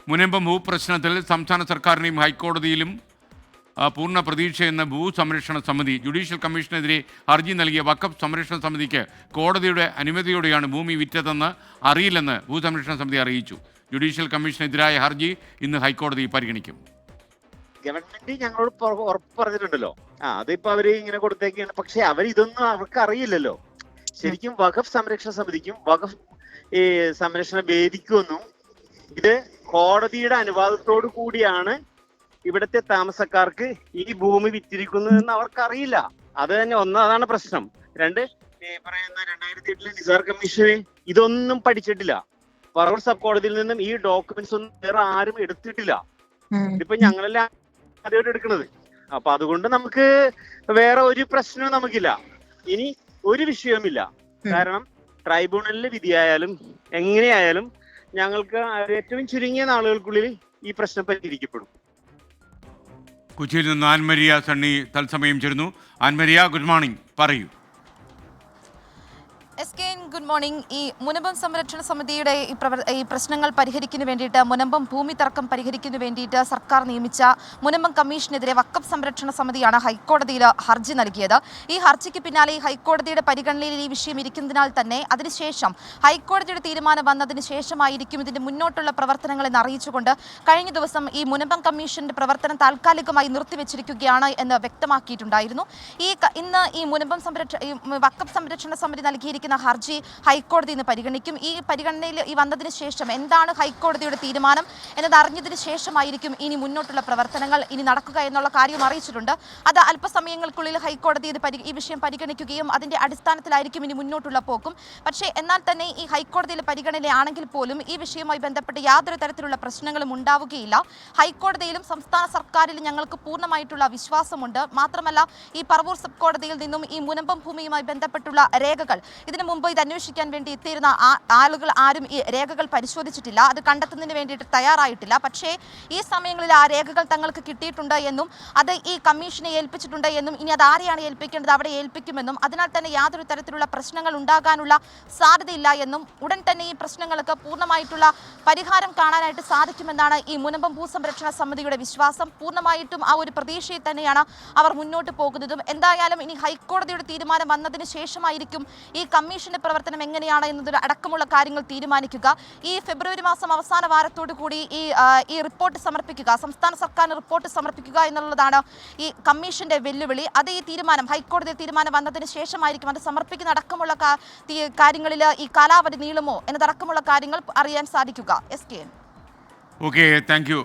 മുനമ്പം ഭൂപ്രശ്നത്തിൽ സംസ്ഥാന സർക്കാരിനെയും ഹൈക്കോടതിയിലും പൂർണ്ണ പ്രതീക്ഷയെന്ന ഭൂസംരക്ഷണ സമിതി ജുഡീഷ്യൽ കമ്മീഷനെതിരെ ഹർജി നൽകിയ വഖഫ് സംരക്ഷണ സമിതിക്ക് കോടതിയുടെ അനുമതിയോടെയാണ് ഭൂമി വിറ്റതെന്ന് അറിയില്ലെന്ന് ഭൂസംരക്ഷണ സമിതി അറിയിച്ചു. ജുഡീഷ്യൽ കമ്മീഷനെതിരായ ഹർജി ഇന്ന് ഹൈക്കോടതി പരിഗണിക്കും. ഗവൺമെന്റ് ഞങ്ങളോട് ഉറപ്പ് പറഞ്ഞിട്ടുണ്ടല്ലോ, അതിപ്പോ അവര് ഇങ്ങനെ കൊടുത്തേക്കാണ്. പക്ഷെ ഇതൊന്നും അവർക്ക് അറിയില്ലല്ലോ. ശരിക്കും വഖഫ് സംരക്ഷണ സമിതിക്കും വഖഫ് സംരക്ഷണ വേദിക്കൊന്നും ഇത് കോടതിയുടെ അനുവാദത്തോടു കൂടിയാണ് ഇവിടുത്തെ താമസക്കാർക്ക് ഈ ഭൂമി വിറ്റിരിക്കുന്നതെന്ന് അവർക്കറിയില്ല. അത് തന്നെ അതാണ് പ്രശ്നം. രണ്ട്, പറയുന്ന 2008 നിസാർ കമ്മീഷൻ ഇതൊന്നും പഠിച്ചിട്ടില്ല. പറവൂർ സബ് കോടതിയിൽ നിന്നും ഈ ഡോക്യുമെന്റ്സ് ഒന്നും വേറെ ആരും എടുത്തിട്ടില്ല. ഇതിപ്പോ ഞങ്ങളെല്ലാം ആദ്യമായിട്ട് എടുക്കുന്നത്. അപ്പൊ അതുകൊണ്ട് നമുക്ക് വേറെ ഒരു പ്രശ്നവും നമുക്കില്ല. ഇനി ഒരു വിഷയവുമില്ല. കാരണം ട്രൈബ്യൂണലിലെ വിധിയായാലും എങ്ങനെയായാലും ഞങ്ങൾക്ക് ഏറ്റവും ചുരുങ്ങിയ നാളുകൾക്കുള്ളിൽ ഈ പ്രശ്നം പരിഹരിക്കപ്പെടും. കൊച്ചിയിൽ നിന്ന് ആൻമരിയ സണ്ണി തത്സമയം ചേരുന്നു. ആൻമരിയ, ഗുഡ് മോർണിംഗ്, പറയൂ. Good morning. ഈ മുനമ്പം സംരക്ഷണ സമിതിയുടെ ഈ പ്രശ്നങ്ങൾ പരിഹരിക്കുന്നതിന് വേണ്ടിയിട്ട്, മുനമ്പം ഭൂമി തർക്കം പരിഹരിക്കുന്നതിന് വേണ്ടിയിട്ട് സർക്കാർ നിയമിച്ച മുനമ്പം കമ്മീഷനെതിരെ വഖഫ് സംരക്ഷണ സമിതിയാണ് ഹൈക്കോടതിയിൽ ഹർജി നൽകിയത്. ഈ ഹർജിക്ക് പിന്നാലെ ഹൈക്കോടതിയുടെ പരിഗണനയിൽ ഈ വിഷയം ഇരിക്കുന്നതിനാൽ തന്നെ അതിനുശേഷം ഹൈക്കോടതിയുടെ തീരുമാനം വന്നതിന് ശേഷമായിരിക്കും ഇതിന്റെ മുന്നോട്ടുള്ള പ്രവർത്തനങ്ങൾ എന്ന് അറിയിച്ചുകൊണ്ട് കഴിഞ്ഞ ദിവസം ഈ മുനമ്പം കമ്മീഷന്റെ പ്രവർത്തനം താൽക്കാലികമായി നിർത്തിവെച്ചിരിക്കുകയാണ് എന്ന് വ്യക്തമാക്കിയിട്ടുണ്ടായിരുന്നു. ഇന്ന് ഈ മുനമ്പം വഖഫ് സംരക്ഷണ സമിതി നൽകിയിരിക്കുന്ന ഹർജി ഹൈക്കോടതി ഇന്ന് പരിഗണിക്കും. ഈ പരിഗണനയിൽ വന്നതിന് ശേഷം എന്താണ് ഹൈക്കോടതിയുടെ തീരുമാനം എന്നത് അറിഞ്ഞതിന് ശേഷമായിരിക്കും ഇനി മുന്നോട്ടുള്ള പ്രവർത്തനങ്ങൾ ഇനി നടക്കുക എന്നുള്ള കാര്യം അറിയിച്ചിട്ടുണ്ട്. അത് അല്പസമയങ്ങൾക്കുള്ളിൽ ഹൈക്കോടതി ഈ വിഷയം പരിഗണിക്കുകയും അതിന്റെ അടിസ്ഥാനത്തിലായിരിക്കും ഇനി മുന്നോട്ടുള്ള പോക്കും. പക്ഷേ എന്നാൽ തന്നെ ഈ ഹൈക്കോടതിയിലെ പരിഗണനയാണെങ്കിൽ പോലും ഈ വിഷയവുമായി ബന്ധപ്പെട്ട് യാതൊരു തരത്തിലുള്ള പ്രശ്നങ്ങളും ഉണ്ടാവുകയില്ല. ഹൈക്കോടതിയിലും സംസ്ഥാന സർക്കാരിലും ഞങ്ങൾക്ക് പൂർണ്ണമായിട്ടുള്ള വിശ്വാസമുണ്ട്. മാത്രമല്ല, ഈ പറവൂർ സബ് കോടതിയിൽ നിന്നും ഈ മുനമ്പം ഭൂമിയുമായി ബന്ധപ്പെട്ടുള്ള രേഖകൾ ഇതിനു മുമ്പ് ഇത് അന്വേഷിക്കാൻ വേണ്ടി എത്തിയിരുന്ന ആളുകൾ ആരും ഈ രേഖകൾ പരിശോധിച്ചിട്ടില്ല. അത് കണ്ടെത്തുന്നതിന് വേണ്ടിയിട്ട് തയ്യാറായിട്ടില്ല. പക്ഷേ ഈ സമയങ്ങളിൽ ആ രേഖകൾ തങ്ങൾക്ക് കിട്ടിയിട്ടുണ്ട് എന്നും അത് ഈ കമ്മീഷനെ ഏൽപ്പിച്ചിട്ടുണ്ട് എന്നും ഇനി അത് ആരെയാണ് ഏൽപ്പിക്കേണ്ടത് അവിടെ ഏൽപ്പിക്കുമെന്നും അതിനാൽ തന്നെ യാതൊരു തരത്തിലുള്ള പ്രശ്നങ്ങൾ ഉണ്ടാകാനുള്ള സാധ്യതയില്ല എന്നും ഉടൻ തന്നെ ഈ പ്രശ്നങ്ങൾക്ക് പൂർണ്ണമായിട്ടുള്ള പരിഹാരം കാണാനായിട്ട് സാധിക്കുമെന്നാണ് ഈ മുനമ്പം ഭൂസംരക്ഷണ സമിതിയുടെ വിശ്വാസം. പൂർണ്ണമായിട്ടും ആ ഒരു പ്രതീക്ഷയിൽ തന്നെയാണ് അവർ മുന്നോട്ട് പോകുന്നതും. എന്തായാലും ഇനി ഹൈക്കോടതിയുടെ തീരുമാനം വന്നതിന് ശേഷമായിരിക്കും ഈ കമ്മീഷന്റെ പ്രവർത്തനം എങ്ങനെയാണ് എന്നതിൽ അടക്കമുള്ള കാര്യങ്ങൾ തീരുമാനിക്കുക. ഈ ഫെബ്രുവരി മാസം അവസാന വാരത്തോടു കൂടി ഈ റിപ്പോർട്ട് സമർപ്പിക്കുക, സംസ്ഥാന സർക്കാരിന് റിപ്പോർട്ട് സമർപ്പിക്കുക എന്നുള്ളതാണ് ഈ കമ്മീഷന്റെ വെല്ലുവിളി. അത് ഈ തീരുമാനം ഹൈക്കോടതി തീരുമാനം വന്നതിന് ശേഷമായിരിക്കും അത് സമർപ്പിക്കുന്ന അടക്കമുള്ള കാര്യങ്ങളിൽ ഈ കാലാവധി നീളുമോ എന്നതടക്കമുള്ള കാര്യങ്ങൾ അറിയാൻ സാധിക്കുക. Okay, thank you.